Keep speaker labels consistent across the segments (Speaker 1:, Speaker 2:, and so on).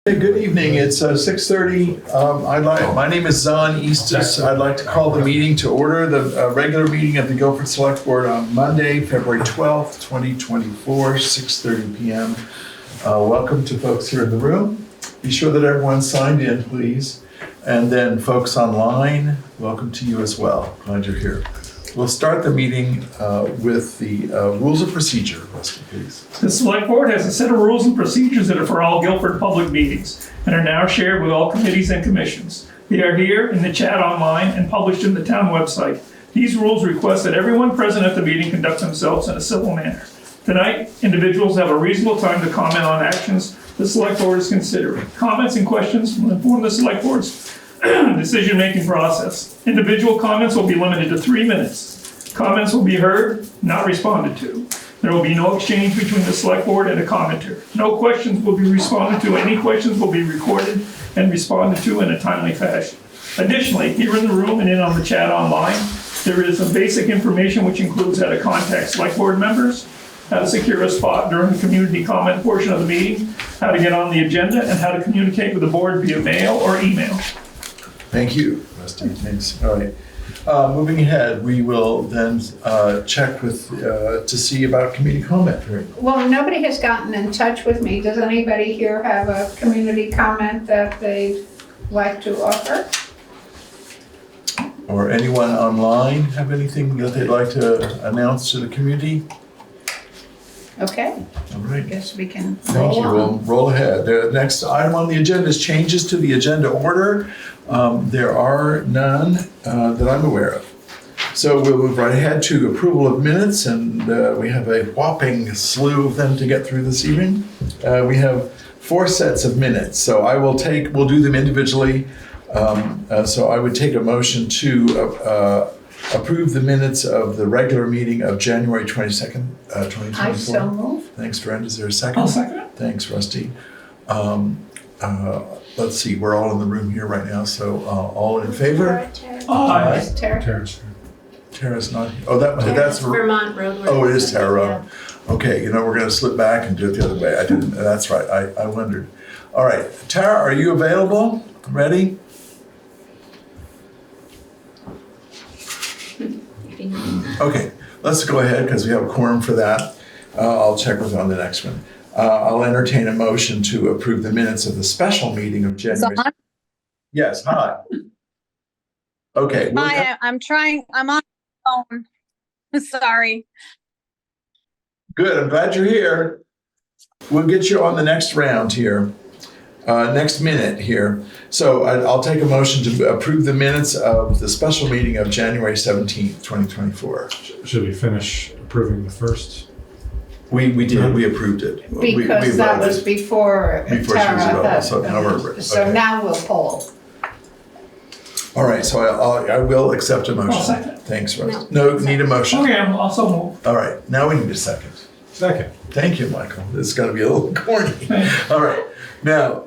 Speaker 1: Hey, good evening. It's 6:30. My name is Zon Eastis. I'd like to call the meeting to order, the regular meeting of the Guilford Selectboard on Monday, February 12th, 2024, 6:30 p.m. Welcome to folks here in the room. Be sure that everyone's signed in, please. And then folks online, welcome to you as well. Glad you're here. We'll start the meeting with the rules of procedure. Rusty, please.
Speaker 2: The Select Board has a set of rules and procedures that are for all Guilford public meetings and are now shared with all committees and commissions. They are here in the chat online and published in the town website. These rules request that everyone present at the meeting conduct themselves in a civil manner. Tonight, individuals have a reasonable time to comment on actions the Select Board is considering. Comments and questions will inform the Select Board's decision-making process. Individual comments will be limited to 3 minutes. Comments will be heard, not responded to. There will be no exchange between the Select Board and a commenter. No questions will be responded to. Any questions will be recorded and responded to in a timely fashion. Additionally, here in the room and in on the chat online, there is some basic information which includes how to contact Select Board members, how to secure a spot during the community comment portion of the meeting, how to get on the agenda, and how to communicate with the board via mail or email.
Speaker 1: Thank you, Rusty. Thanks. All right. Moving ahead, we will then check with to see about community comment period.
Speaker 3: Well, nobody has gotten in touch with me. Does anybody here have a community comment that they'd like to offer?
Speaker 1: Or anyone online have anything that they'd like to announce to the community?
Speaker 3: Okay,
Speaker 1: All right.
Speaker 3: guess we can
Speaker 1: Thank you.
Speaker 3: roll
Speaker 1: We'll
Speaker 3: on.
Speaker 1: roll ahead. The next item on the agenda is changes to the agenda order. There are none that I'm aware of. So we'll move right ahead to approval of minutes, and we have a whopping slew of them to get through this evening. We have 4 sets of minutes, so we'll do them individually. So I would take a motion to approve the minutes of the regular meeting of January 22nd, 2024.
Speaker 3: I so move.
Speaker 1: Thanks, Brenda. Is there a second?
Speaker 2: I'll second it.
Speaker 1: Thanks, Rusty. Let's see, we're all in the room here right now, so all in favor?
Speaker 2: Aye.
Speaker 3: Yes, Tara.
Speaker 1: Tara's not here. Oh, that's
Speaker 4: Vermont Road.
Speaker 1: Oh, it is Tara Road. Okay, we're gonna slip back and do it the other way. I didn't, that's right, I wondered. All right, Tara, are you available? Ready? Okay, let's go ahead because we have a quorum for that. I'll check with you on the next one. I'll entertain a motion to approve the minutes of the special meeting of January. Yes, hi. Okay.
Speaker 5: Hi, I'm on the phone. Sorry.
Speaker 1: Good, I'm glad you're here. We'll get you on the next round here, next minute here. So I'll take a motion to approve the minutes of the special meeting of January 17th, 2024.
Speaker 6: Should we finish approving the first?
Speaker 1: We did, we approved it. We
Speaker 3: Because that was
Speaker 1: voted.
Speaker 3: before
Speaker 1: Before she was
Speaker 3: Tara
Speaker 1: available,
Speaker 3: had.
Speaker 1: so now we're-
Speaker 3: So
Speaker 1: okay.
Speaker 3: now we'll poll.
Speaker 1: All right, so I will accept a motion.
Speaker 2: I'll second.
Speaker 1: Thanks, Russ. No, need a motion.
Speaker 2: Okay, I'll also move.
Speaker 1: All right, now we need a second.
Speaker 6: Second.
Speaker 1: Thank you, Michael. This is gonna be a little corny. All right, now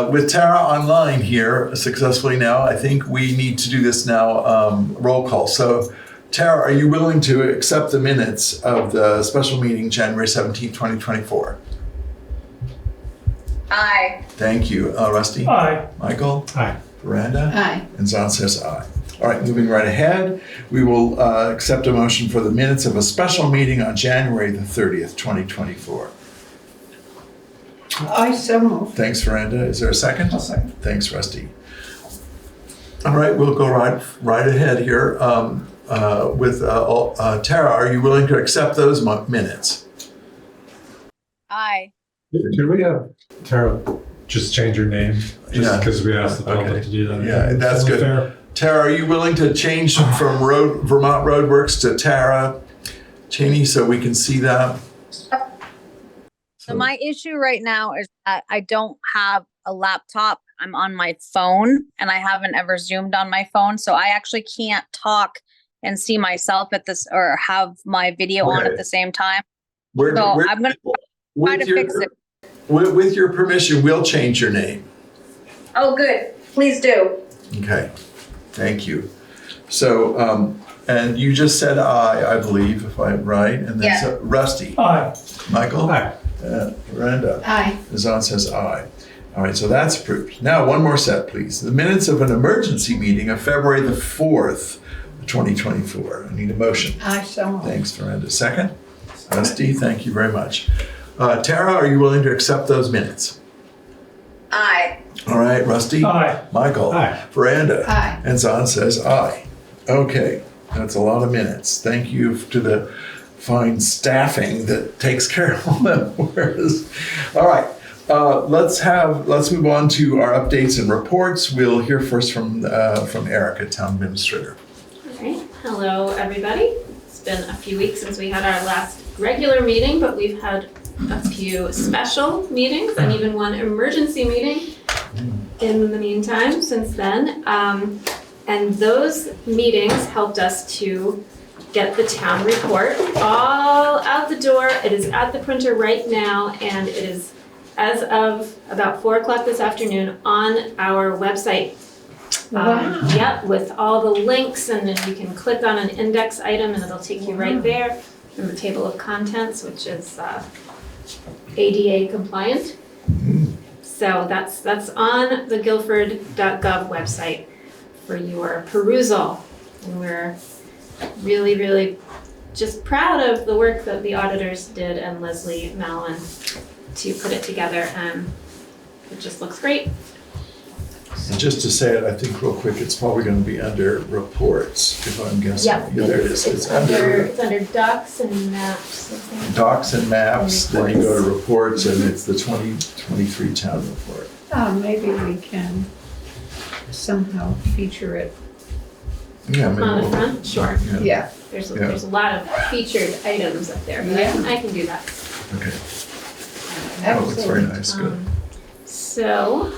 Speaker 1: with Tara online here successfully now, I think we need to do this now, roll call. So Tara, are you willing to accept the minutes of the special meeting, January 17th, 2024?
Speaker 5: Aye.
Speaker 1: Thank you. Rusty?
Speaker 2: Aye.
Speaker 1: Michael?
Speaker 6: Aye.
Speaker 1: Miranda?
Speaker 3: Aye.
Speaker 1: And Zon says aye. All right, moving right ahead, we will accept a motion for the minutes of a special meeting on January the 30th, 2024.
Speaker 3: I so move.
Speaker 1: Thanks, Miranda. Is there a second?
Speaker 2: I'll second.
Speaker 1: Thanks, Rusty. All right, we'll go right ahead here with Tara. Are you willing to accept those minutes?
Speaker 5: Aye.
Speaker 6: Could we have Tara just change her name? Just
Speaker 1: Yeah.
Speaker 6: because we asked the public
Speaker 1: Okay.
Speaker 6: to do that.
Speaker 1: Yeah, that's good.
Speaker 6: Fair.
Speaker 1: Tara, are you willing to change from Vermont Roadworks to Tara Cheney so we can see that?
Speaker 5: So my issue right now is that I don't have a laptop. I'm on my phone and I haven't ever Zoomed on my phone. So I actually can't talk and see myself at this or have my video on
Speaker 1: Okay.
Speaker 5: at the same time.
Speaker 1: We're-
Speaker 5: So
Speaker 1: we're-
Speaker 5: I'm going to try
Speaker 1: with
Speaker 5: to
Speaker 1: your-
Speaker 5: fix it.
Speaker 1: With your permission, we'll change your name.
Speaker 5: Oh, good. Please do.
Speaker 1: Okay, thank you. So, and you just said aye, I believe, if I'm right, and then
Speaker 5: Yeah.
Speaker 1: Rusty,
Speaker 2: Aye.
Speaker 1: Michael?
Speaker 6: Aye.
Speaker 1: Miranda?
Speaker 3: Aye.
Speaker 1: Zon says aye. All right, so that's approved. Now, one more set, please. The minutes of an emergency meeting of February the 4th, 2024. I need a motion.
Speaker 3: I so moved.
Speaker 1: Thanks, Miranda. Second? Rusty, thank you very much. Tara, are you willing to accept those minutes?
Speaker 5: Aye.
Speaker 1: All right, Rusty?
Speaker 2: Aye.
Speaker 1: Michael?
Speaker 6: Aye.
Speaker 1: Miranda?
Speaker 3: Aye.
Speaker 1: And Zahn says aye. Okay, that's a lot of minutes. Thank you to the fine staffing that takes care of all that words. All right, let's move on to our updates and reports. We'll hear first from Erica, Town Administrator.
Speaker 4: All right. Hello, everybody. It's been a few weeks since we had our last regular meeting, but we've had a few special meetings and even one emergency meeting in the meantime since then. And those meetings helped us to get the town report all out the door. It is at the printer right now, and it is, as of about 4 o'clock this afternoon, on our website.
Speaker 3: Wow.
Speaker 4: Yep, with all the links, and then you can click on an index item and it'll take you right there. And the table of contents, which is ADA compliant. So that's on the guilford.gov website for your perusal. And we're really, really just proud of the work that the auditors did and Leslie Mallon to put it together, and it just looks great.
Speaker 1: And just to say it, I think real quick, it's probably going to be under reports, if I'm guessing.
Speaker 4: Yep.
Speaker 1: Yeah, there it is.
Speaker 4: It's under docs and maps, I think.
Speaker 1: Docs and maps,
Speaker 4: And
Speaker 1: then you go to reports, and it's the 2023 town report.
Speaker 3: Maybe we can somehow feature it.
Speaker 1: Yeah, maybe
Speaker 4: On the
Speaker 1: we'll-
Speaker 4: front, sure.
Speaker 3: Yeah.
Speaker 4: There's
Speaker 1: Yeah.
Speaker 4: a lot of featured items up there, but I can do that.
Speaker 1: Okay. Oh, it's very nice, good.
Speaker 4: So,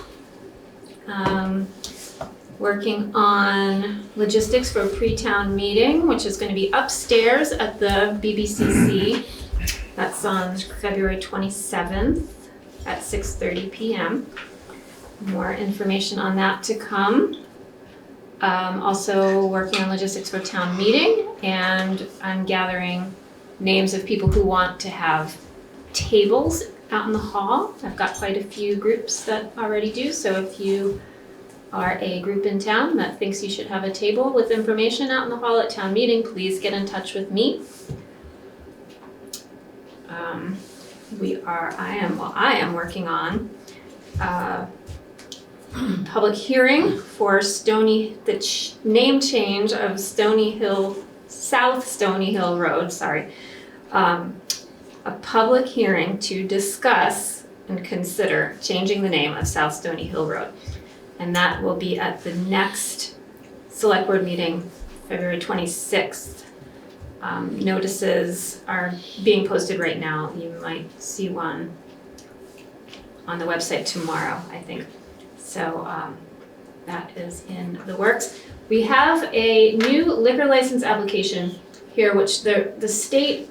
Speaker 4: working on logistics for a pre-town meeting, which is going to be upstairs at the BBCC. That's on February 27th at 6:30 p.m. More information on that to come. Also working on logistics for town meeting, and I'm gathering names of people who want to have tables out in the hall. I've got quite a few groups that already do, so if you are a group in town that thinks you should have a table with information out in the hall at town meeting, please get in touch with me. I am working on public hearing for name change of South Stony Hill Road, a public hearing to discuss and consider changing the name of South Stony Hill Road. And that will be at the next select board meeting, February 26th. Notices are being posted right now. You might see one on the website tomorrow, I think. So that is in the works. We have a new liquor license application here, which the state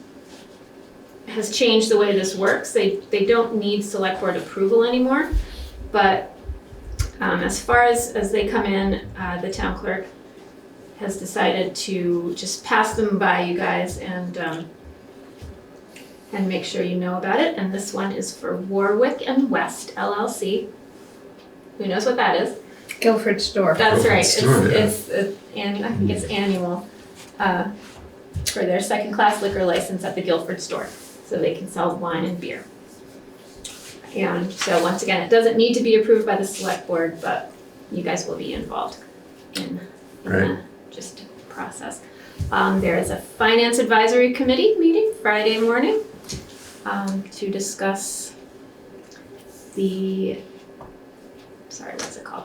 Speaker 4: has changed the way this works. They don't need select board approval anymore, but as far as they come in, the town clerk has decided to just pass them by you guys and make sure you know about it. And this one is for Warwick and West LLC. Who knows what that is?
Speaker 3: Guilford store.
Speaker 4: That's
Speaker 1: Guilford
Speaker 4: right.
Speaker 1: store, yeah.
Speaker 4: It's I think it's annual for their second-class liquor license at the Guilford store, so they can sell wine and beer. And so once again, it doesn't need to be approved by the select board, but you guys will be involved in
Speaker 1: Right.
Speaker 4: the just process. There is a finance advisory committee meeting Friday morning to discuss the what's it called?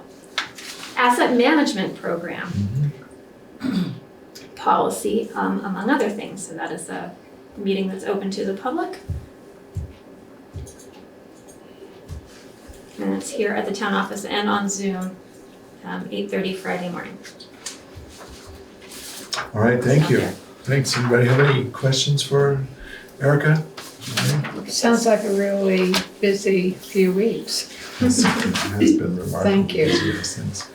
Speaker 4: Asset management program policy, among other things. So that is a meeting that's open to the public. And it's here at the town office and on Zoom, 8:30 Friday morning.
Speaker 1: All right, thank you.
Speaker 4: Okay.
Speaker 1: Thanks. Anybody have any questions for Erica?
Speaker 3: Sounds like a really busy few weeks.
Speaker 1: It has been remarkable.
Speaker 3: Thank you.
Speaker 1: Busy as things.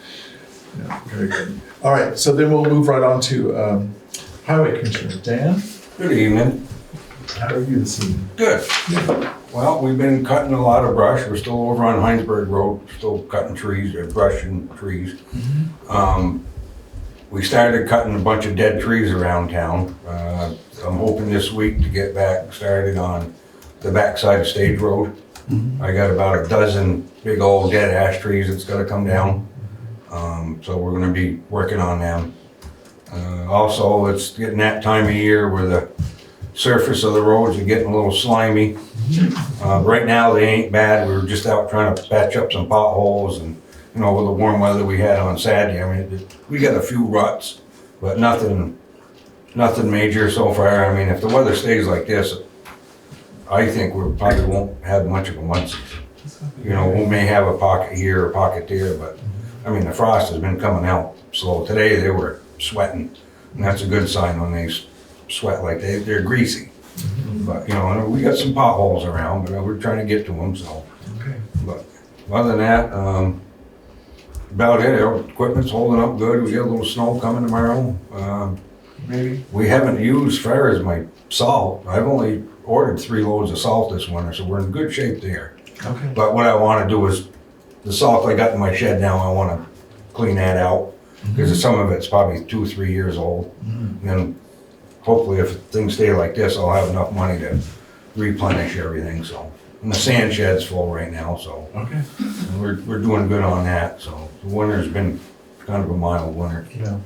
Speaker 1: Yeah, very good. All right, so then we'll move right on to Highway Commissioner Dan.
Speaker 7: Good evening.
Speaker 1: How are you this evening?
Speaker 7: Good. Well, we've been cutting a lot of brush. We're still over on Heinsberg Road, still cutting trees, brush and trees. We started cutting a bunch of dead trees around town. I'm hoping this week to get back started on the backside of Stage Road. I got about a dozen big old dead ash trees that's gotta come down. So we're gonna be working on them. Also, it's getting that time of year where the surface of the roads are getting a little slimy. Right now, they ain't bad. We were just out trying to patch up some potholes and, you know, with the warm weather we had on Saturday, I mean, we got a few ruts, but nothing major so far. I mean, if the weather stays like this, I think we probably won't have much of a mud season. You know, we may have a pocket here, a pocket there, but, I mean, the frost has been coming out slow. Today, they were sweating, and that's a good sign when they sweat like they're greasy. But, you know, we got some potholes around, but we're trying to get to them, so.
Speaker 1: Okay.
Speaker 7: But other than that, about it. Our equipment's holding up good. We got a little snow coming tomorrow.
Speaker 1: Maybe?
Speaker 7: We haven't used, as far as my salt, I've only ordered 3 loads of salt this winter, so we're in good shape there.
Speaker 1: Okay.
Speaker 7: But what I want to do is, the salt I got in my shed now, I want to clean that out, because some of it's probably 2 or 3 years old. And then hopefully if things stay like this, I'll have enough money to replenish everything, so. And the sand shed's full right now, so
Speaker 1: Okay.
Speaker 7: we're doing good on that, so. The winter's been kind of a mild winter.
Speaker 1: Yeah.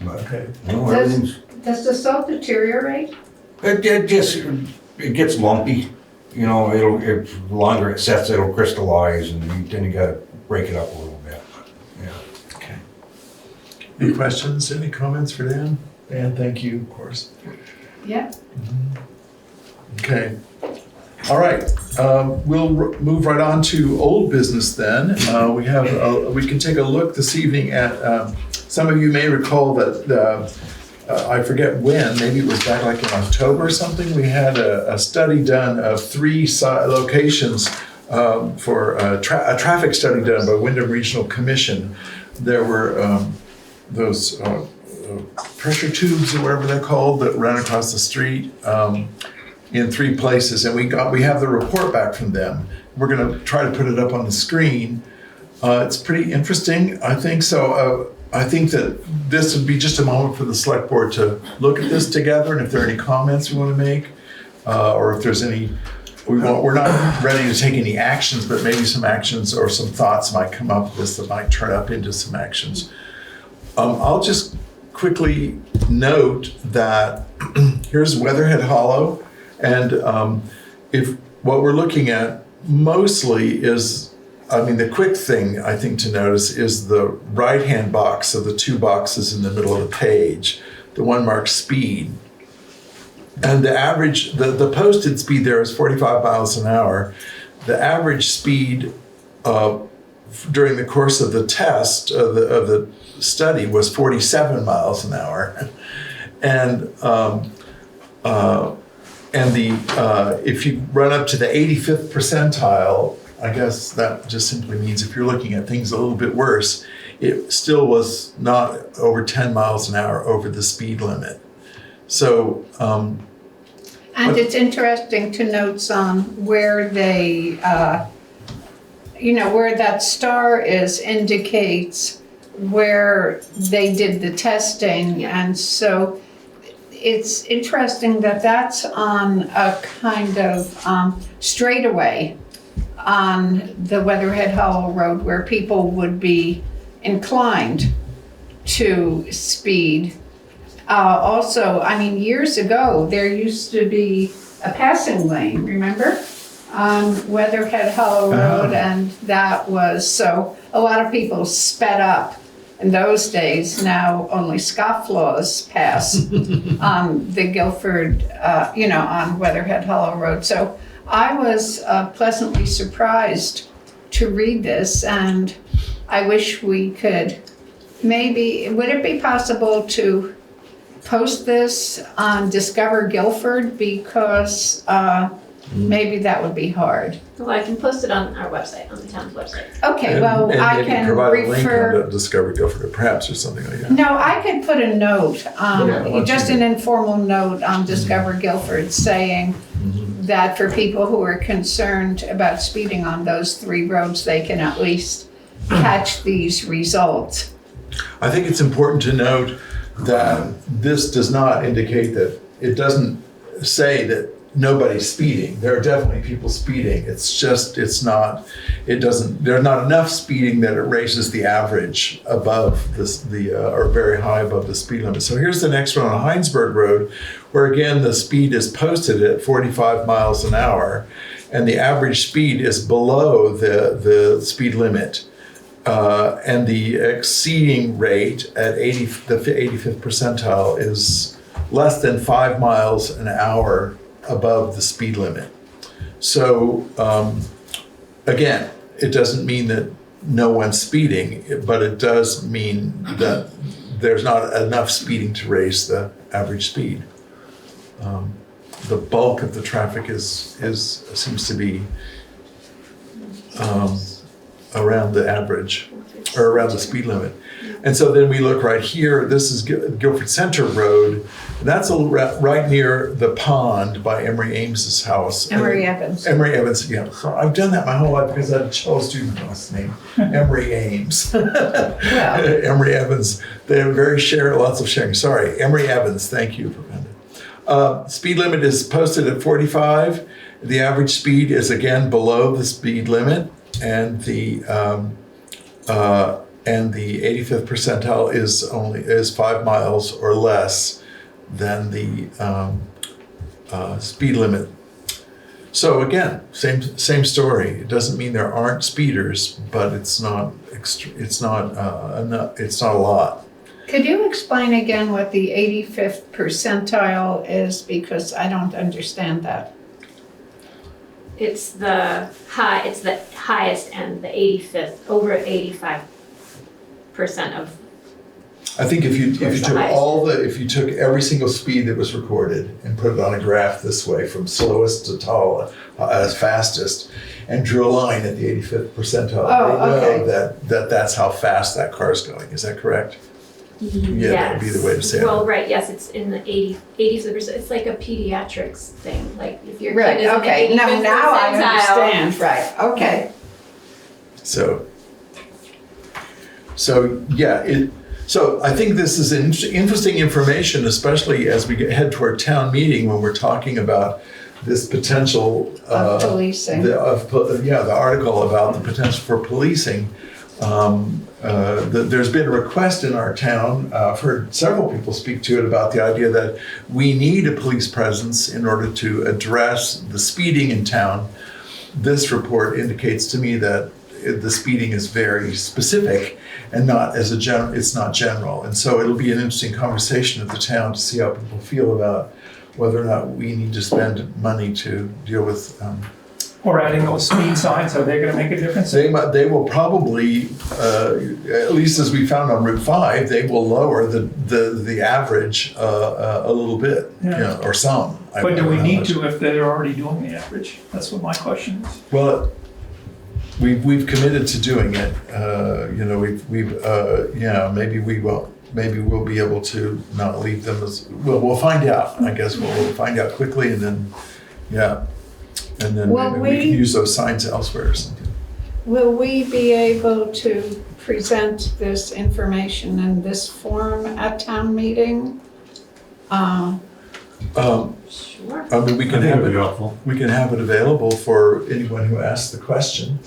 Speaker 7: But,
Speaker 1: Okay.
Speaker 7: you know, everything's,
Speaker 3: Does the salt deteriorate?
Speaker 7: it gets lumpy. You know, the longer it sets, it'll crystallize, and then you gotta break it up a little bit, but, yeah.
Speaker 1: Okay. Any questions, any comments for Dan? Dan, thank you, of course.
Speaker 3: Yeah.
Speaker 1: Okay. All right, we'll move right on to old business then. We can take a look this evening at, some of you may recall that, I forget when, maybe it was back like in October or something, we had a study done of 3 locations for a traffic study done by Windham Regional Commission. There were those pressure tubes or whatever they're called that ran across the street in 3 places, and we have the report back from them. We're going to try to put it up on the screen. It's pretty interesting, I think. So I think that this would be just a moment for the select board to look at this together, and if there are any comments we want to make, or if there's any, we're not ready to take any actions, but maybe some actions or some thoughts might come up with this that might turn up into some actions. I'll just quickly note that here's Weatherhead Hollow, and if what we're looking at mostly is, I mean, the quick thing I think to notice is the right-hand box of the 2 boxes in the middle of the page, the one marked speed. And the average, the posted speed there is 45 miles an hour. The average speed during the course of the test of the study was 47 miles an hour. And if you run up to the 85th percentile, I guess that just simply means if you're looking at things a little bit worse, it still was not over 10 miles an hour over the speed limit. So,
Speaker 3: And it's interesting to note some where they, where that star is indicates where they did the testing. And so it's interesting that that's on a kind of straightaway on the Weatherhead Hollow Road where people would be inclined to speed. Also, I mean, years ago, there used to be a passing lane, remember? On Weatherhead Hollow Road, and that was, so a lot of people sped up in those days. Now only scofflaws pass on the Guilford, on Weatherhead Hollow Road. So I was pleasantly surprised to read this, and I wish we could maybe, would it be possible to post this on Discover Guilford, because maybe that would be hard.
Speaker 4: Well, I can post it on our website, on the town's website.
Speaker 3: Okay, well,
Speaker 1: And
Speaker 3: I
Speaker 1: maybe
Speaker 3: can
Speaker 1: provide a link
Speaker 3: refer.
Speaker 1: on Discovery Guilford, perhaps, or something like that.
Speaker 3: No, I could put a note,
Speaker 1: Yeah, why
Speaker 3: just
Speaker 1: don't
Speaker 3: an
Speaker 1: you-
Speaker 3: informal note on Discover Guilford saying that for people who are concerned about speeding on those 3 roads, they can at least catch these results.
Speaker 1: I think it's important to note that this does not indicate that, it doesn't say that nobody's speeding. There are definitely people speeding. It's just, there's not enough speeding that it raises the average above or very high above the speed limit. So here's the next one on Heinsberg Road, where again, the speed is posted at 45 miles an hour, and the average speed is below the speed limit. And the exceeding rate at the 85th percentile is less than 5 miles an hour above the speed limit. So again, it doesn't mean that no one's speeding, but it does mean that there's not enough speeding to raise the average speed. The bulk of the traffic seems to be around the average, or around the speed limit. And so then we look right here, this is Guilford Center Road, and that's right near the pond by Emery Ames's house.
Speaker 3: Emery Evans.
Speaker 1: Emery Evans, yeah. So I've done that my whole life because I had a child student last name, Emery Ames. Emery Evans, they have lots of sharing. Sorry, Emery Evans, thank you for that. Speed limit is posted at 45. The average speed is again below the speed limit, and the 85th percentile is 5 miles or less than the speed limit. So again, same story. It doesn't mean there aren't speeders, but it's not a lot.
Speaker 3: Could you explain again what the 85th percentile is, because I don't understand that.
Speaker 4: It's the highest and the 85th, over 85% of.
Speaker 1: I think if you
Speaker 4: Towards the
Speaker 1: took
Speaker 4: highest.
Speaker 1: if you took every single speed that was recorded and put it on a graph this way, from slowest to as fastest, and drew a line at the 85th percentile, they know that's how fast that car's going. Is that correct? Yeah, that would be the way to say it.
Speaker 4: Well, right, yes, it's in the 80%. It's like a pediatrics thing, like if your
Speaker 3: Right,
Speaker 4: kid is
Speaker 3: okay,
Speaker 4: in the 85th
Speaker 3: now I
Speaker 4: percentile.
Speaker 3: understand, right, okay.
Speaker 1: So yeah, so I think this is interesting information, especially as we head toward town meeting, when we're talking about this potential
Speaker 3: Policing.
Speaker 1: the article about the potential for policing. There's been a request in our town. I've heard several people speak to it about the idea that we need a police presence in order to address the speeding in town. This report indicates to me that the speeding is very specific and not as it's not general. And so it'll be an interesting conversation at the town to see how people feel about whether or not we need to spend money to deal with.
Speaker 2: Or adding those speed signs, are they gonna make a difference?
Speaker 1: They will probably, at least as we found on Route 5, they will lower the average a little bit,
Speaker 2: Yeah.
Speaker 1: or some.
Speaker 2: But do we need to if they're already doing the average? That's what my question is.
Speaker 1: Well, we've committed to doing it. Maybe we won't. Maybe we'll be able to not leave them as, well, we'll find out. I guess we'll find out quickly, and then, and then
Speaker 3: Well,
Speaker 1: maybe we can use those signs elsewhere or something.
Speaker 3: Will we be able to present this information in this form at town meeting?
Speaker 4: Sure.
Speaker 1: I mean, we
Speaker 6: I
Speaker 1: can
Speaker 6: think
Speaker 1: have
Speaker 6: it'd be
Speaker 1: it.
Speaker 6: helpful.
Speaker 1: We can have it available for anyone who asks the question,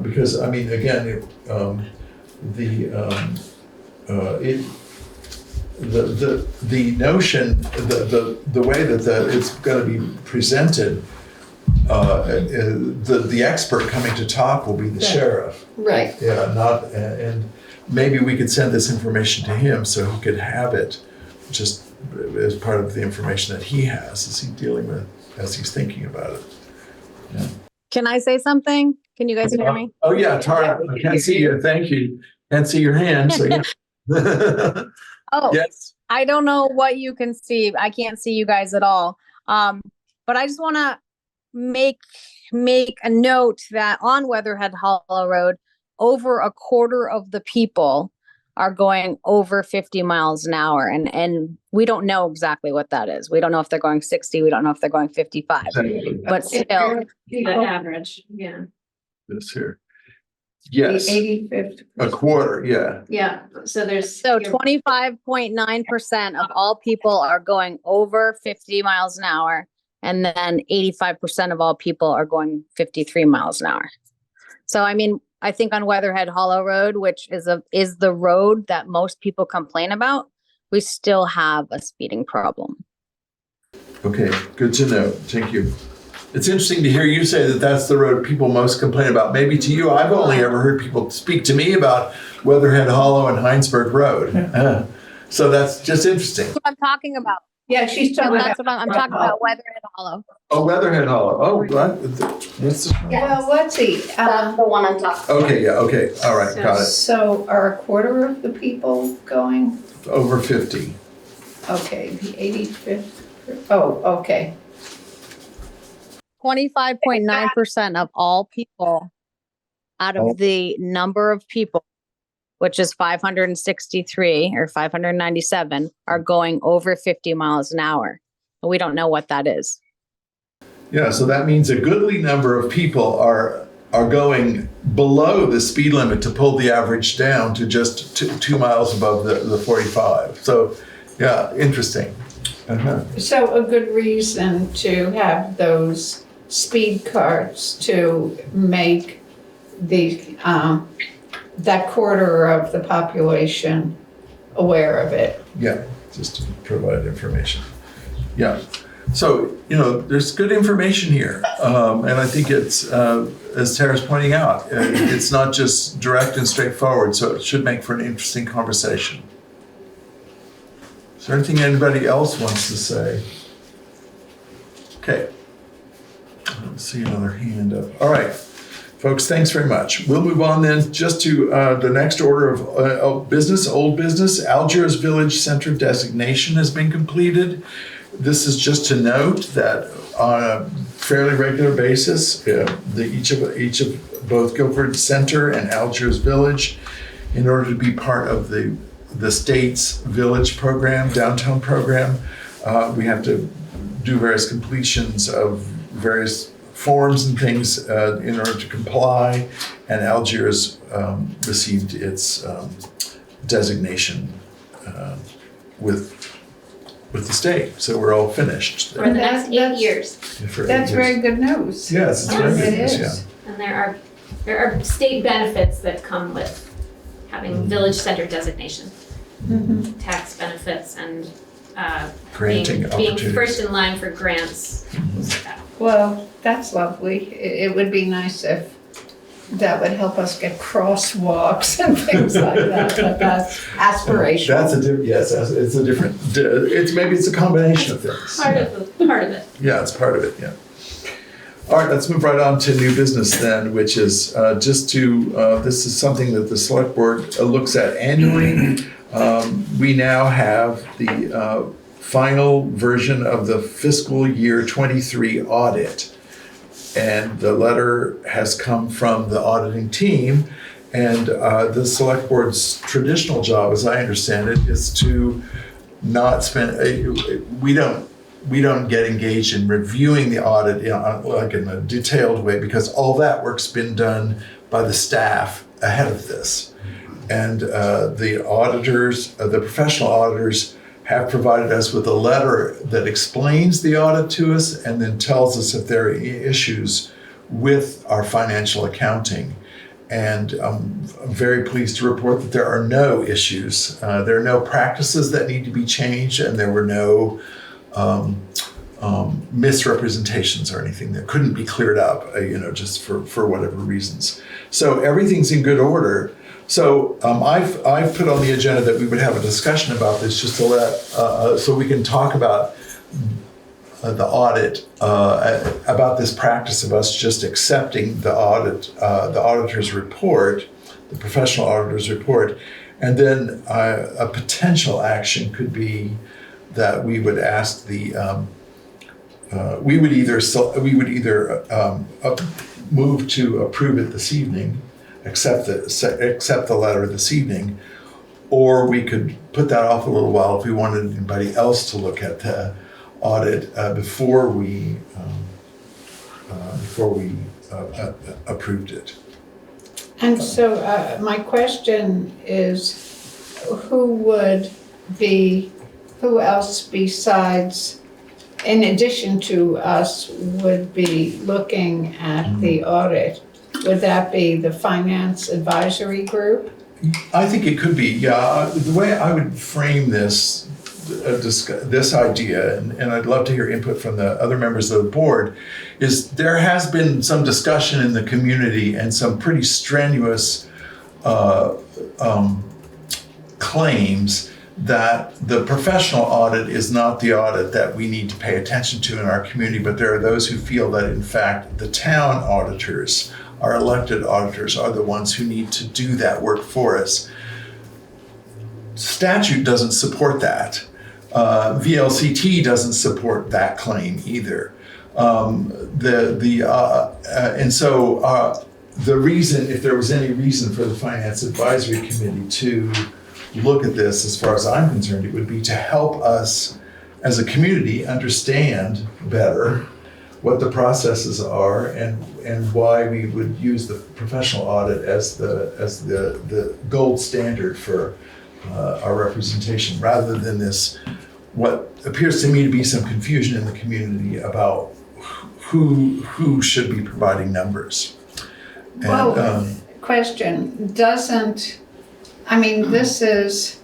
Speaker 1: because I mean, again, the notion, the way that it's going to be presented, the expert coming to talk will be the sheriff.
Speaker 3: Right.
Speaker 1: Yeah, and maybe we could send this information to him so he could have it just as part of the information that he has as he's thinking about it. Yeah.
Speaker 5: Can I say something? Can you guys hear me?
Speaker 1: Oh yeah, Tara, I can't see you. Thank you. Can't see your hand. So yeah.
Speaker 5: Oh,
Speaker 1: Yes.
Speaker 5: I don't know what you can see. I can't see you guys at all. But I just want to make a note that on Weatherhead Hollow Road, over a quarter of the people are going over 50 miles an hour. And we don't know exactly what that is. We don't know if they're going 60. We don't know if they're going 55. But still,
Speaker 4: The average, yeah.
Speaker 1: This here. Yes,
Speaker 3: 85th.
Speaker 1: a quarter, yeah.
Speaker 4: Yeah, so there's.
Speaker 5: so 25.9% of all people are going over 50 miles an hour. And then 85% of all people are going 53 miles an hour. So, I mean, I think on Weatherhead Hollow Road, which is the road that most people complain about, we still have a speeding problem.
Speaker 1: Okay, good to know. Thank you. It's interesting to hear you say that that's the road people most complain about. Maybe to you, I've only ever heard people speak to me about Weatherhead Hollow and Heinsberg Road. So that's just interesting.
Speaker 5: That's what I'm talking about.
Speaker 3: Yeah, she's
Speaker 5: So
Speaker 3: talking
Speaker 5: that's
Speaker 3: about.
Speaker 5: what I'm talking about, Weatherhead Hollow.
Speaker 1: Oh, Weatherhead Hollow. Oh, what's
Speaker 3: Well, let's see.
Speaker 5: That's the one I'm talking
Speaker 1: Okay, yeah, okay. All right, got it.
Speaker 3: So are a quarter of the people going?
Speaker 1: Over 50.
Speaker 3: Okay, the 85th. Oh, okay.
Speaker 5: 25.9% of all people out of the number of people, which is 563 or 597, are going over 50 miles an hour. We don't know what that is.
Speaker 1: Yeah, so that means a goodly number of people are going below the speed limit to pull the average down to just 2 miles above the 45. So, yeah, interesting.
Speaker 3: So a good reason to have those speed carts to make the, that quarter of the population aware of it.
Speaker 1: Yeah, just to provide information. Yeah. So, there's good information here. And I think it's, as Tara's pointing out, it's not just direct and straightforward, so it should make for an interesting conversation. Is there anything anybody else wants to say? Okay. Let's see another hand up. All right. Folks, thanks very much. We'll move on then just to the next order of business, old business. Algiers Village Center designation has been completed. This is just to note that on a fairly regular basis, each of both Guilford Center and Algiers Village, in order to be part of the state's village program, downtown program, we have to do various completions of various forms and things in order to comply, and Algiers received its designation with the state. So we're all finished.
Speaker 4: For the next 8 years.
Speaker 3: That's very good news.
Speaker 1: Yes, it's very good news, yeah.
Speaker 4: And there are state benefits that come with having village center designation. Tax benefits and
Speaker 1: Granting
Speaker 4: being
Speaker 1: opportunities.
Speaker 4: first in line for grants. Things like that.
Speaker 3: Well, that's lovely. It would be nice if that would help us get crosswalks and things like that, but that's aspirational.
Speaker 1: That's a different, yes, it's a different, maybe it's a combination of things.
Speaker 4: Part of it.
Speaker 1: Yeah, it's part of it, yeah. All right, let's move right on to new business then, which is this is something that the select board looks at annually. We now have the final version of the fiscal year 23 audit. And the letter has come from the auditing team. And the select board's traditional job, as I understand it, is to not spend, we don't get engaged in reviewing the audit like in a detailed way, because all that work's been done by the staff ahead of this. And the auditors, the professional auditors, have provided us with a letter that explains the audit to us and then tells us if there are issues with our financial accounting. And I'm very pleased to report that there are no issues. There are no practices that need to be changed, and there were no misrepresentations or anything that couldn't be cleared up, just for whatever reasons. So everything's in good order. So I've put on the agenda that we would have a discussion about this, just to so we can talk about the audit, about this practice of us just accepting the auditor's report, the professional auditor's report, and then a potential action could be that we would ask the we would either move to approve it this evening, accept the letter this evening, or we could put that off a little while if we wanted anybody else to look at the audit before we approved it.
Speaker 3: And so my question is, who else besides, in addition to us, would be looking at the audit? Would that be the Finance Advisory Group?
Speaker 1: I think it could be, yeah. The way I would frame this idea, and I'd love to hear input from the other members of the board, is there has been some discussion in the community and some pretty strenuous claims that the professional audit is not the audit that we need to pay attention to in our community, but there are those who feel that in fact the town auditors, our elected auditors, are the ones who need to do that work for us. Statute doesn't support that. VLCT doesn't support that claim either. The reason, if there was any reason for the Finance Advisory Committee to look at this, as far as I'm concerned, it would be to help us as a community understand better what the processes are and why we would use the professional audit as the gold standard for our representation, rather than this, what appears to me to be some confusion in the community about who should be providing numbers.
Speaker 3: Question, this is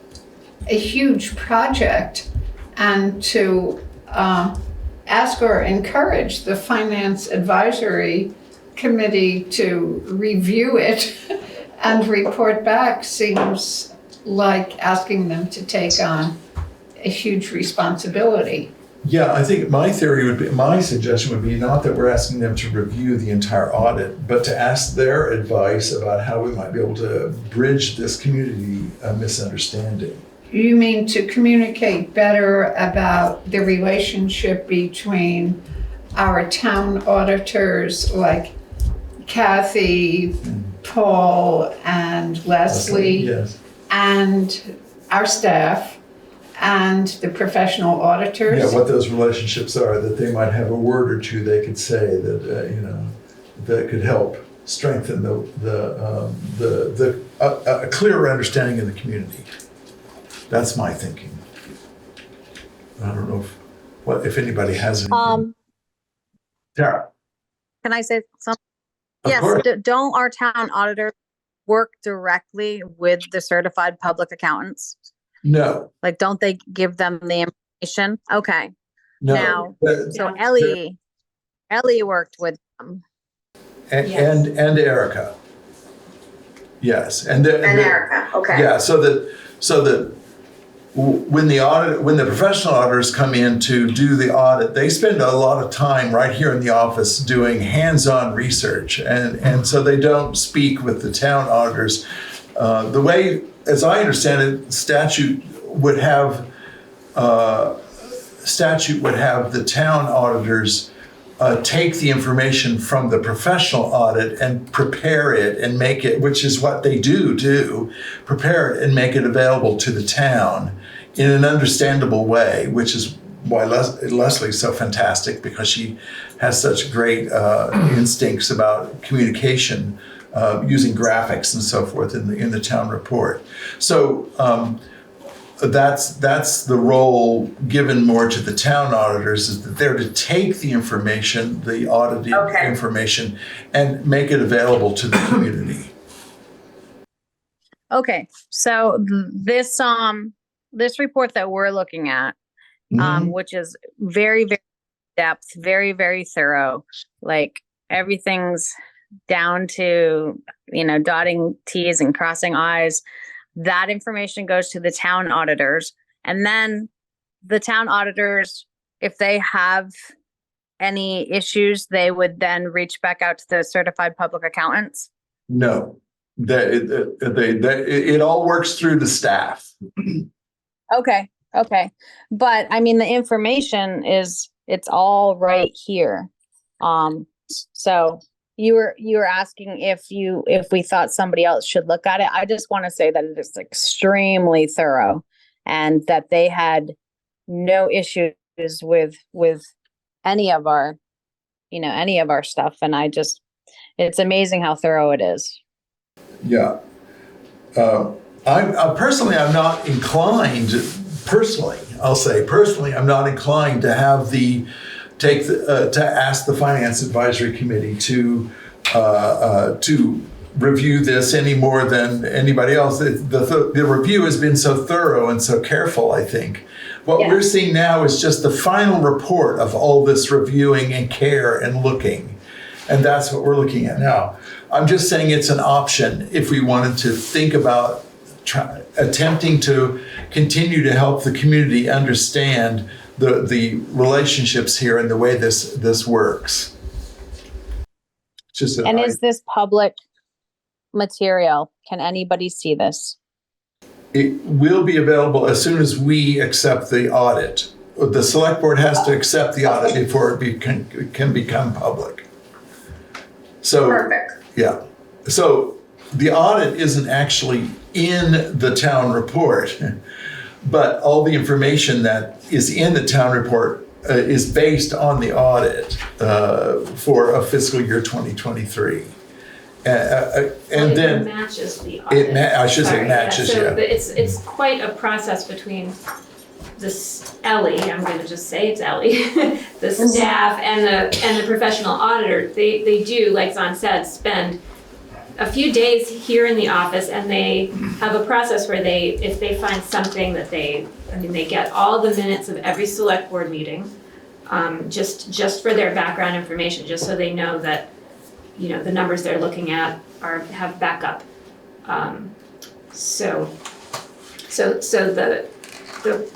Speaker 3: a huge project, and to ask or encourage the Finance Advisory Committee to review it and report back seems like asking them to take on a huge responsibility.
Speaker 1: Yeah, I think my suggestion would be not that we're asking them to review the entire audit, but to ask their advice about how we might be able to bridge this community misunderstanding.
Speaker 3: You mean to communicate better about the relationship between our town auditors like Kathy, Paul, and Leslie,
Speaker 1: Yes.
Speaker 3: and our staff, and the professional auditors?
Speaker 1: Yeah, what those relationships are, that they might have a word or two they could say that that could help strengthen a clearer understanding in the community. That's my thinking. I don't know if anybody has anything. Tara.
Speaker 5: Can I say something?
Speaker 1: Of
Speaker 5: Yes,
Speaker 1: course.
Speaker 5: don't our town auditors work directly with the certified public accountants?
Speaker 1: No.
Speaker 5: Like, don't they give them the information? Okay.
Speaker 1: No.
Speaker 5: Now, so Ellie worked with them.
Speaker 1: And Erica. Yes, and
Speaker 5: Erica, okay.
Speaker 1: Yeah, so that when the professional auditors come in to do the audit, they spend a lot of time right here in the office doing hands-on research, and so they don't speak with the town auditors. The way, as I understand it, statute would have the town auditors take the information from the professional audit and prepare it and make it, which is what they do, prepare it and make it available to the town in an understandable way, which is why Leslie's so fantastic, because she has such great instincts about communication, using graphics and so forth in the town report. So that's the role given more to the town auditors, is that they're to take the information, the audited information, and make it available to the community.
Speaker 5: Okay, so this report that we're looking at, which is very, very depth, very, very thorough, like everything's down to, dotting T's and crossing I's. That information goes to the town auditors, and then the town auditors, if they have any issues, they would then reach back out to the certified public accountants.
Speaker 1: No, it all works through the staff.
Speaker 5: Okay. But I mean, the information is It's all right here. So you were asking if we thought somebody else should look at it. I just want to say that it is extremely thorough and that they had no issues with any of our, any of our stuff. And it's amazing how thorough it is.
Speaker 1: Yeah. I'm personally, I'm not inclined, I'm not inclined to have to ask the Finance Advisory Committee to review this any more than anybody else. The review has been so thorough and so careful, I think. What
Speaker 5: Yeah.
Speaker 1: we're seeing now is just the final report of all this reviewing and care and looking. And that's what we're looking at now. I'm just saying it's an option if we wanted to think about attempting to continue to help the community understand the relationships here and the way this works.
Speaker 5: And is this public material? Can anybody see this?
Speaker 1: It will be available as soon as we accept the audit. The select board has to accept the audit before it can become public. So,
Speaker 3: Perfect.
Speaker 1: yeah. So the audit isn't actually in the town report, but all the information that is in the town report is based on the audit for a fiscal year 2023. And then
Speaker 4: it matches the audit.
Speaker 1: I should say
Speaker 4: Sorry,
Speaker 1: matches,
Speaker 4: So
Speaker 1: yeah.
Speaker 4: it's quite a process between this Ellie, I'm gonna just say it's Ellie, the staff and the professional auditor. They do, like Zon said, spend a few days here in the office, and they have a process where if they find something that they get all the minutes of every select board meeting, just for their background information, just so they know that, the numbers they're looking at have backup. So the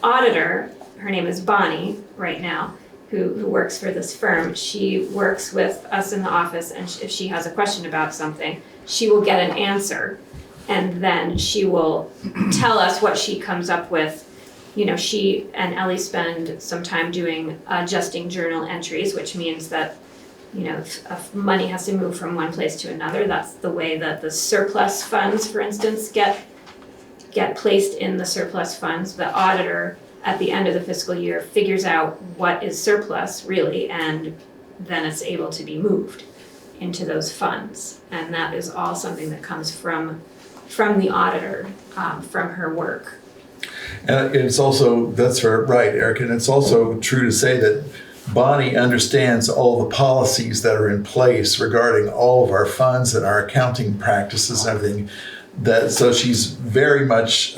Speaker 4: auditor, her name is Bonnie right now, who works for this firm. She works with us in the office, and if she has a question about something, she will get an answer, and then she will tell us what she comes up with. She and Ellie spend some time doing adjusting journal entries, which means that if money has to move from one place to another. That's the way that the surplus funds, for instance, get placed in the surplus funds. The auditor at the end of the fiscal year figures out what is surplus really, and then it's able to be moved into those funds. And that is all something that comes from the auditor, from her work.
Speaker 1: And it's also, that's right, Eric, and it's also true to say that Bonnie understands all the policies that are in place regarding all of our funds and our accounting practices and everything. So she's very much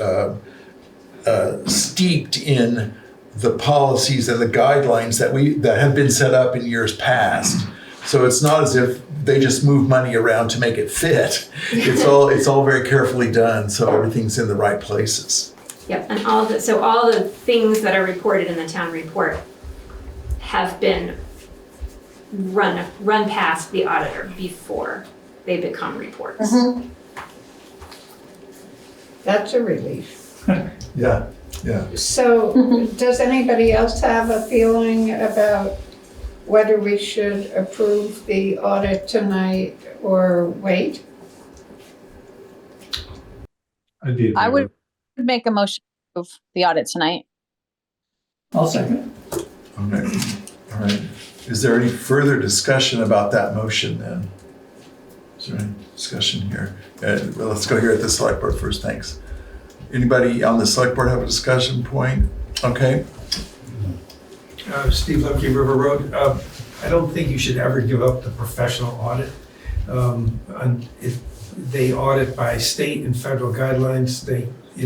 Speaker 1: steeped in the policies and the guidelines that have been set up in years past. So it's not as if they just move money around to make it fit. It's all very carefully done, so everything's in the right places.
Speaker 4: Yep, and all the things that are reported in the town report have been run past the auditor before they become reports.
Speaker 3: Mm-hmm. That's a relief.
Speaker 1: Yeah.
Speaker 3: So, does anybody else have a feeling about whether we should approve the audit tonight or wait?
Speaker 5: I would make a motion to approve the audit tonight.
Speaker 2: I'll second it.
Speaker 1: Okay. All right. Is there any further discussion about that motion then? Is there any discussion here? Well, let's go here at the select board first. Thanks. Anybody on the select board have a discussion point? Okay.
Speaker 8: Steve Lemke, River Road. I don't think you should ever give up the professional audit. They audit by state and federal guidelines.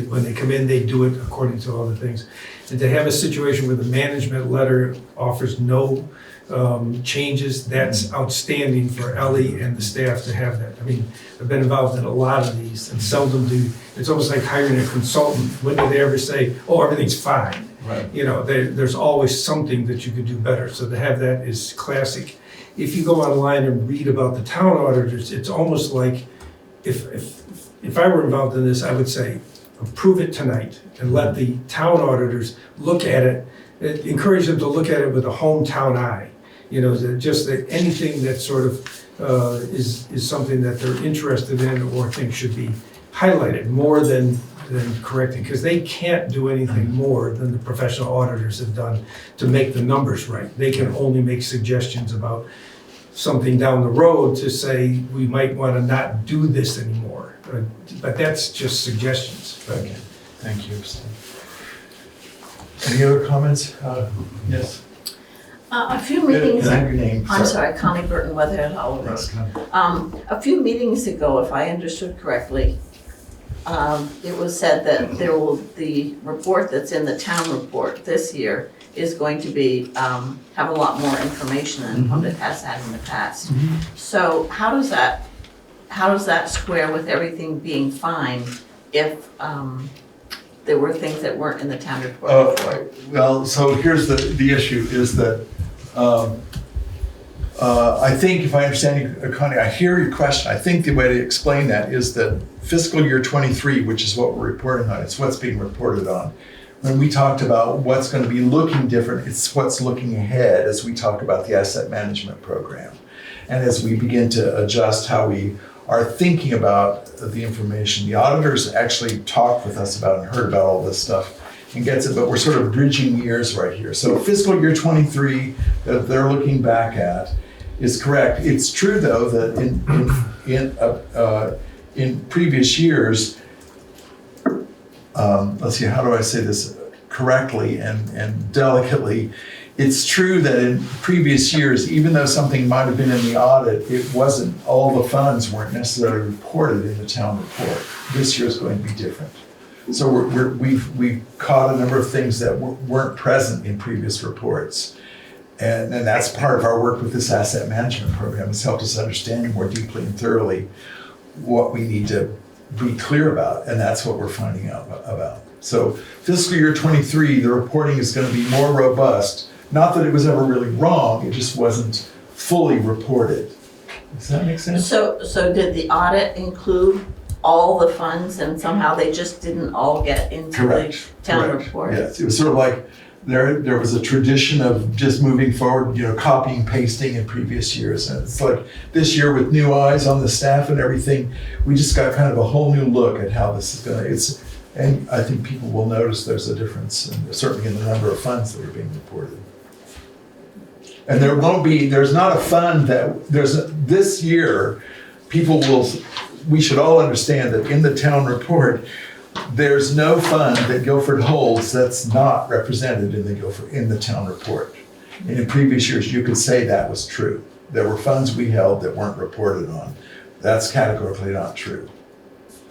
Speaker 8: When they come in, they do it according to all the things. And to have a situation where the management letter offers no changes, that's outstanding for Ellie and the staff to have that. I mean, I've been involved in a lot of these and seldom do. It's almost like hiring a consultant. When do they ever say, oh, everything's fine?
Speaker 1: Right.
Speaker 8: There's always something that you could do better. So to have that is classic. If you go online and read about the town auditors, it's almost like if I were involved in this, I would say, approve it tonight and let the town auditors look at it encourage them to look at it with a hometown eye. You know, that anything that sort of is something that they're interested in or think should be highlighted more than correcting, because they can't do anything more than the professional auditors have done to make the numbers right. They can only make suggestions about something down the road to say, we might want to not do this anymore. But that's just suggestions.
Speaker 1: Okay, thank you. Any other comments? Yes.
Speaker 9: A few meetings,
Speaker 1: Can I have your name?
Speaker 9: I'm sorry, Connie Burton, Weatherhead Holloway. A few meetings ago, if I understood correctly, it was said that the report that's in the town report this year is going to be, have a lot more information than it has had in the past. So how does that square with everything being fine if there were things that weren't in the town report before?
Speaker 1: Well, so here's the issue is that I think if I understand you, Connie, I hear your question. I think the way to explain that is that fiscal year 23, which is what we're reporting on, it's what's being reported on. When we talked about what's going to be looking different, it's what's looking ahead as we talk about the asset management program. And as we begin to adjust how we are thinking about the information, the auditors actually talked with us about and heard about all this stuff and gets it, but we're sort of bridging years right here. So fiscal year 23 that they're looking back at is correct. It's true though that in previous years, let's see, how do I say this correctly and delicately? It's true that in previous years, even though something might have been in the audit, it wasn't, all the funds weren't necessarily reported in the town report. This year is going to be different. So we've caught a number of things that weren't present in previous reports. And that's part of our work with this asset management program. It's helped us understand more deeply and thoroughly what we need to be clear about, and that's what we're finding out about. So fiscal year 23, the reporting is going to be more robust. Not that it was ever really wrong, it just wasn't fully reported. Does that make sense?
Speaker 9: So did the audit include all the funds and somehow they just didn't all get into the town report?
Speaker 1: Yes, it was sort of like there was a tradition of just moving forward, copying, pasting in previous years. And it's like this year with new eyes on the staff and everything, we just got kind of a whole new look at how this is going to, and I think people will notice there's a difference, certainly in the number of funds that are being reported. And there's not a fund this year, we should all understand that in the town report, there's no fund that Guilford holds that's not represented in the town report. And in previous years, you could say that was true. There were funds we held that weren't reported on. That's categorically not true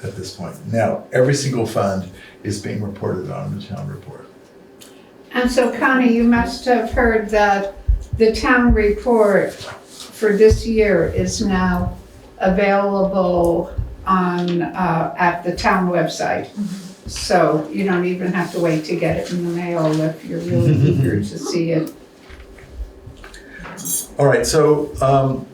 Speaker 1: at this point. Now, every single fund is being reported on in the town report.
Speaker 3: And so Connie, you must have heard that the town report for this year is now available on at the town website. So you don't even have to wait to get it in the mail if you're really eager to see it.
Speaker 1: All right, so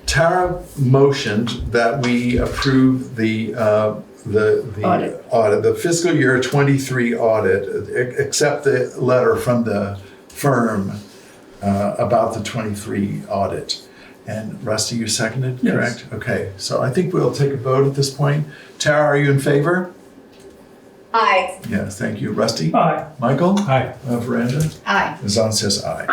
Speaker 1: Tara motioned that we approve the audit, the fiscal year 23 audit, accept the letter from the firm about the 23 audit. And Rusty, you seconded,
Speaker 2: Yes.
Speaker 1: correct? Okay, so I think we'll take a vote at this point. Tara, are you in favor?
Speaker 5: Aye.
Speaker 1: Yes, thank you. Rusty?
Speaker 2: Aye.
Speaker 1: Michael?
Speaker 6: Aye.
Speaker 1: Veranda?
Speaker 3: Aye.
Speaker 1: Zon says aye.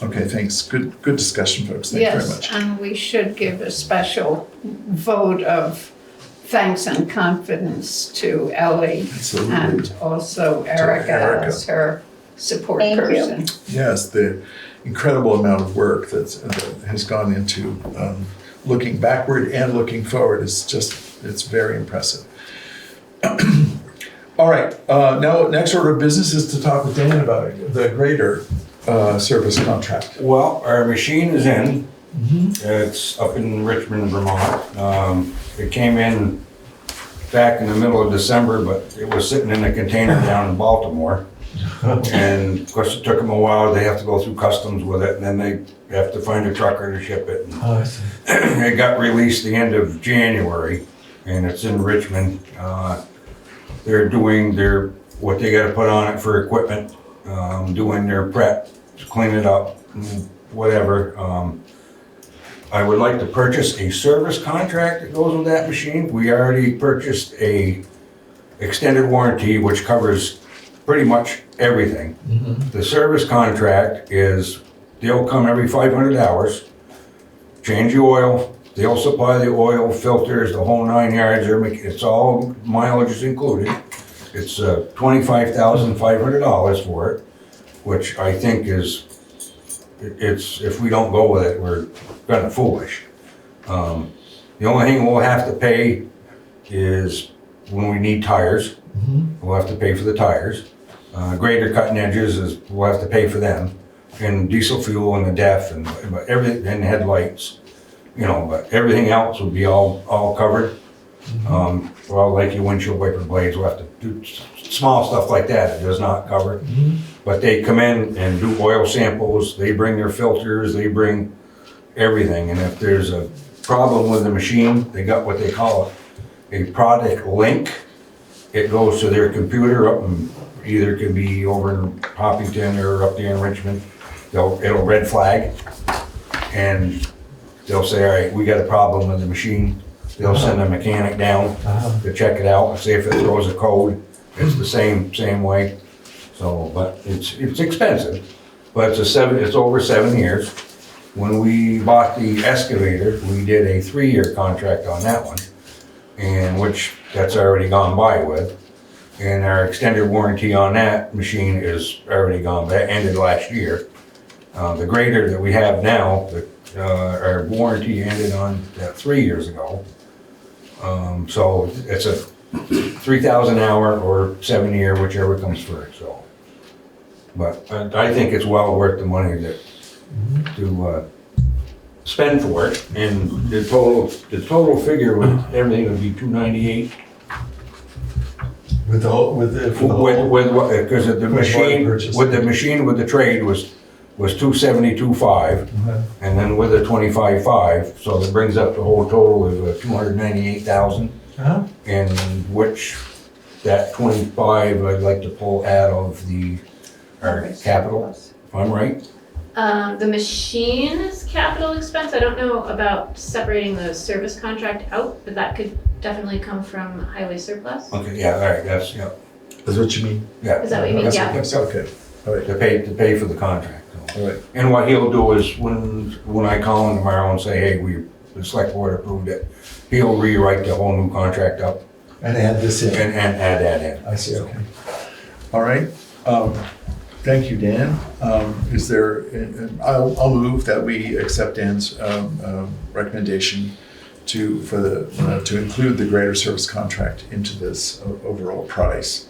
Speaker 1: Okay, thanks. Good discussion, folks. Thank you very much.
Speaker 3: Yes, and we should give a special vote of thanks and confidence to Ellie.
Speaker 1: Absolutely.
Speaker 3: And also Erica
Speaker 1: Erica.
Speaker 3: as her support
Speaker 5: Thank you.
Speaker 3: person.
Speaker 1: Yes, the incredible amount of work that has gone into looking backward and looking forward it's very impressive. All right, now next order of business is to talk with Dan about the grader service contract.
Speaker 7: Well, our machine is in. It's up in Richmond, Vermont. It came in back in the middle of December, but it was sitting in a container down in Baltimore. And of course, it took them a while. They have to go through customs with it, and then they have to find a trucker to ship it.
Speaker 6: Oh, I see.
Speaker 7: It got released the end of January, and it's in Richmond. They're doing what they got to put on it for equipment doing their prep, to clean it up, whatever. I would like to purchase a service contract that goes with that machine. We already purchased a extended warranty, which covers pretty much everything. The service contract is, they'll come every 500 hours, change the oil, they'll supply the oil, filters, the whole 9 yards, it's all mileage is included. It's $25,500 for it, which I think is, it's, if we don't go with it, we're kinda foolish. The only thing we'll have to pay is when we need tires, we'll have to pay for the tires. Grader cutting edges is, we'll have to pay for them. And diesel fuel and the DEF and but everything, and headlights, you know, but everything else will be all covered. Well, like your windshield wiper blades, we'll have to do small stuff like that, it does not cover. But they come in and do oil samples, they bring their filters, they bring everything. And if there's a problem with the machine, they got what they call a product link. It goes to their computer up in, either it can be over in Hopkinton or up there in Richmond. It'll red flag and they'll say, all right, we got a problem with the machine. They'll send a mechanic down to check it out and see if it throws a code. It's the same way. So, but it's expensive, but it's over 7 years. When we bought the excavator, we did a 3-year contract on that one, and which that's already gone by with. And our extended warranty on that machine is already gone, that ended last year. The grader that we have now, our warranty ended on that 3 years ago. So it's a 3,000 hour or 7 year, whichever comes first, so. But I think it's well worth the money to spend for it, and the total figure with everything would be $298.
Speaker 1: With the whole, with what?
Speaker 7: Because the machine, with the trade was $272.5, and then with the $25.5, so that brings up the whole total of $298,000. In which that 25 I'd like to pull out of our capital, if I'm right.
Speaker 4: The machine is capital expense. I don't know about separating the service contract out, but that could definitely come from highway surplus.
Speaker 7: Okay, yeah, all right, that's, yeah.
Speaker 1: That's what you mean?
Speaker 7: Yeah.
Speaker 4: Is that what you mean? Yeah.
Speaker 1: Okay, all right,
Speaker 7: To pay for the contract. So.
Speaker 1: all right.
Speaker 7: And what he'll do is when I call him tomorrow and say, hey, the select board approved it, he'll rewrite the whole new contract up.
Speaker 1: And add this in.
Speaker 7: And add that in.
Speaker 1: I see, okay. All right, thank you, Dan. Is there, I'll move that we accept Dan's recommendation to include the greater service contract into this overall price.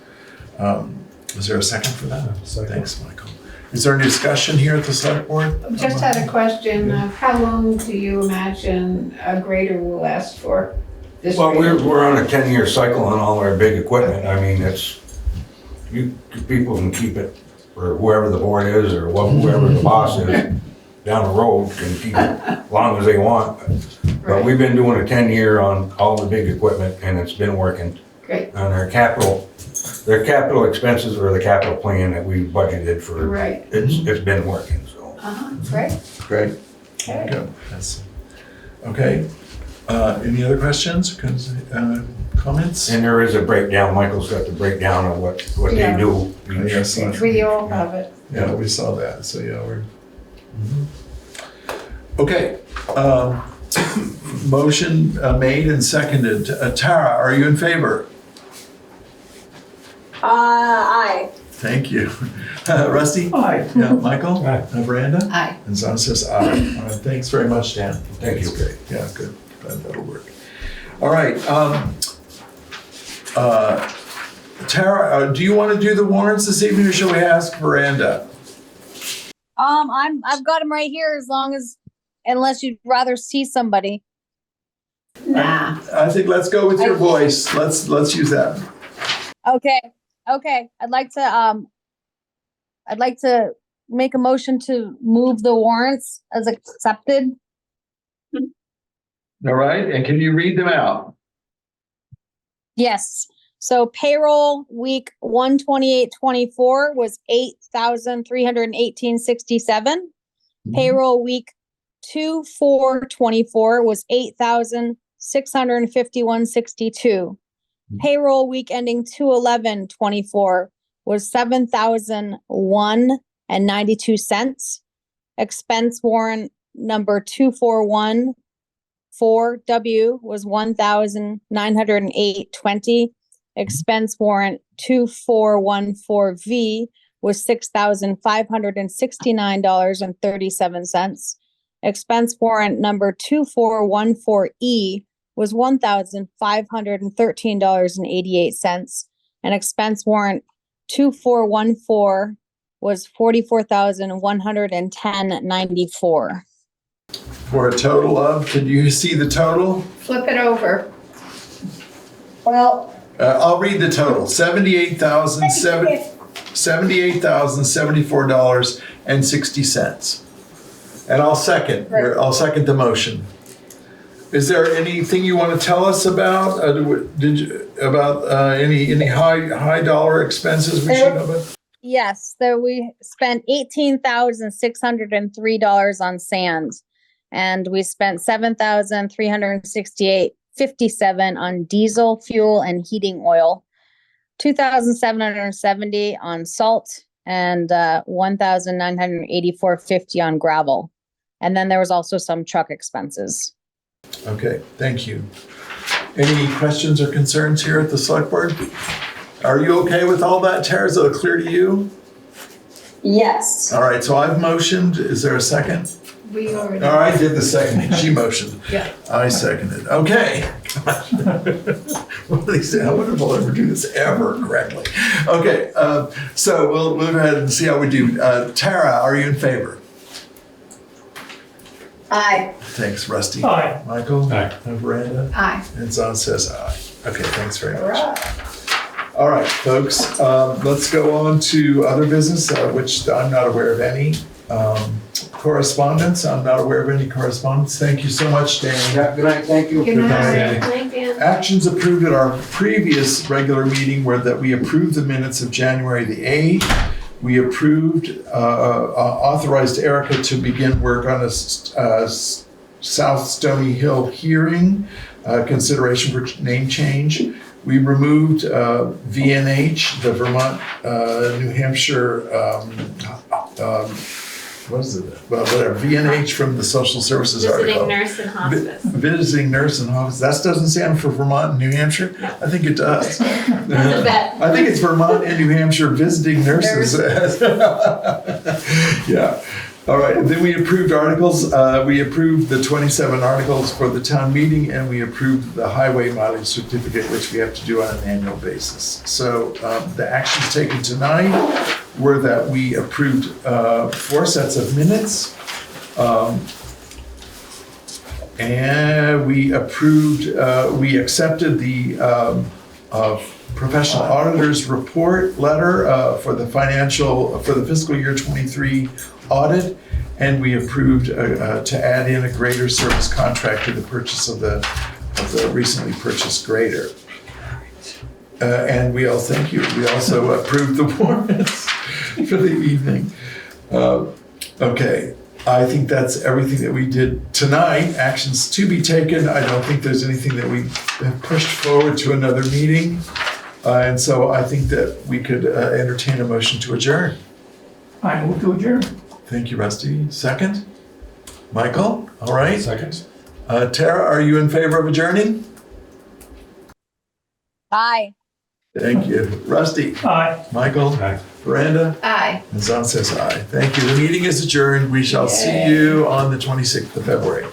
Speaker 1: Is there a second for that?
Speaker 6: Second.
Speaker 1: Thanks, Michael. Is there any discussion here at the select board?
Speaker 3: Just had a question, how long do you imagine a grader will last for? This
Speaker 7: Well,
Speaker 3: grader?
Speaker 7: we're on a 10-year cycle on all our big equipment. I mean, people can keep it, or whoever the board is, or whoever the boss is, down the road can keep it as long as they want. But we've been doing a 10-year on all the big equipment, and it's been working.
Speaker 3: Great,
Speaker 7: On their capital expenses or the capital plan that we budgeted for.
Speaker 3: right.
Speaker 7: It's been working, so.
Speaker 3: Great,
Speaker 1: Great.
Speaker 3: okay.
Speaker 1: Good. Okay. Any other questions, comments?
Speaker 7: And there is a breakdown, Michael's got the breakdown of what they
Speaker 3: Yeah.
Speaker 7: do.
Speaker 1: Yes.
Speaker 3: We all have it.
Speaker 1: Yeah, we saw that, so yeah, we're. Okay, motion made and seconded. Tara, are you in favor?
Speaker 5: Aye.
Speaker 1: Thank you. Rusty?
Speaker 2: Aye.
Speaker 1: Yeah, Michael?
Speaker 6: Aye.
Speaker 1: Branda?
Speaker 3: Aye.
Speaker 1: And Zon says aye. All right, thanks very much, Dan.
Speaker 7: Thank you.
Speaker 1: That's great. Yeah, good. Glad that'll work. All right. Tara, do you want to do the warrants this evening, or shall we ask Veranda?
Speaker 5: I've got them right here unless you'd rather see somebody.
Speaker 3: Nah.
Speaker 1: I think let's go with your voice. Let's use that.
Speaker 5: Okay. I'd like to make a motion to move the warrants as accepted.
Speaker 1: All right, and can you read them out?
Speaker 5: Yes. So payroll week 128.24 was 8,318.67. Payroll week 2/4/24 was 8,651.62. Payroll week ending 2/11/24 was 7,001.92. Expense warrant number 2414W was 1,908.20. Expense warrant 2414V was $6,569.37. Expense warrant number 2414E was $1,513.88. And expense warrant 2414 was $44,110.94.
Speaker 1: For a total of, can you see the total?
Speaker 3: Flip it over.
Speaker 5: Well,
Speaker 1: I'll read the total, $78,074.60. And I'll second the motion. Is there anything you want to tell us about? Any high dollar expenses we should know about?
Speaker 5: yes, so we spent $18,603 on sand, and we spent $7,368.57 on diesel fuel and heating oil, $2,770 on salt, and $1,984.50 on gravel. And then there was also some truck expenses.
Speaker 1: Okay, thank you. Any questions or concerns here at the select board? Are you okay with all that, Tara? Is it clear to you?
Speaker 5: Yes.
Speaker 1: All right, so I've motioned. Is there a second?
Speaker 3: We already.
Speaker 1: All right, I did the second. She motioned.
Speaker 3: Yeah.
Speaker 1: I seconded. Okay. What do they say? I wonder if I'll ever do this ever correctly. Okay, so we'll go ahead and see how we do. Tara, are you in favor?
Speaker 5: Aye.
Speaker 1: Thanks, Rusty.
Speaker 2: Aye.
Speaker 1: Michael?
Speaker 6: Aye.
Speaker 1: And Miranda?
Speaker 3: Aye.
Speaker 1: And Zon says aye. Okay, thanks very much.
Speaker 3: Right.
Speaker 1: All right, folks, let's go on to other business, which I'm not aware of any. Correspondence, I'm not aware of any correspondence. Thank you so much, Dan.
Speaker 7: Yeah, good night, thank you.
Speaker 3: Good night.
Speaker 2: Aye.
Speaker 4: Thank you.
Speaker 1: Actions approved at our previous regular meeting were that we approved the minutes of January the 8th. We approved, authorized Erica to begin work on a South Stony Hill hearing, consideration for name change. We removed VNH, the Vermont, New Hampshire, what is it? Well, whatever, VNH from the Social Services article.
Speaker 4: Visiting nurse and hospice.
Speaker 1: Visiting nurse and hospice. That doesn't stand for Vermont and New Hampshire?
Speaker 4: No.
Speaker 1: I think it does.
Speaker 4: Bet.
Speaker 1: I think it's Vermont and New Hampshire visiting nurses. Yeah. All right. And then we approved articles. We approved the 27 articles for the town meeting, and we approved the highway mileage certificate, which we have to do on an annual basis. So the actions taken tonight were that we approved 4 sets of minutes. And we approved, we accepted the professional auditor's report letter for the fiscal year 23 audit. And we approved to add in a grader service contract to the purchase of the recently purchased grader. And we all thank you. We also approved the warrants for the evening. Okay. I think that's everything that we did tonight. Actions to be taken. I don't think there's anything that we have pushed forward to another meeting. And so I think that we could entertain a motion to adjourn.
Speaker 2: I move to adjourn.
Speaker 1: Thank you, Rusty. Second? Michael? All right.
Speaker 6: Second.
Speaker 1: Tara, are you in favor of adjourning?
Speaker 5: Aye.
Speaker 1: Thank you. Rusty?
Speaker 2: Aye.
Speaker 1: Michael?
Speaker 6: Aye.
Speaker 1: Miranda?
Speaker 3: Aye.
Speaker 1: And Zon says aye. Thank you. The meeting is adjourned. We shall see you on the 26th of February.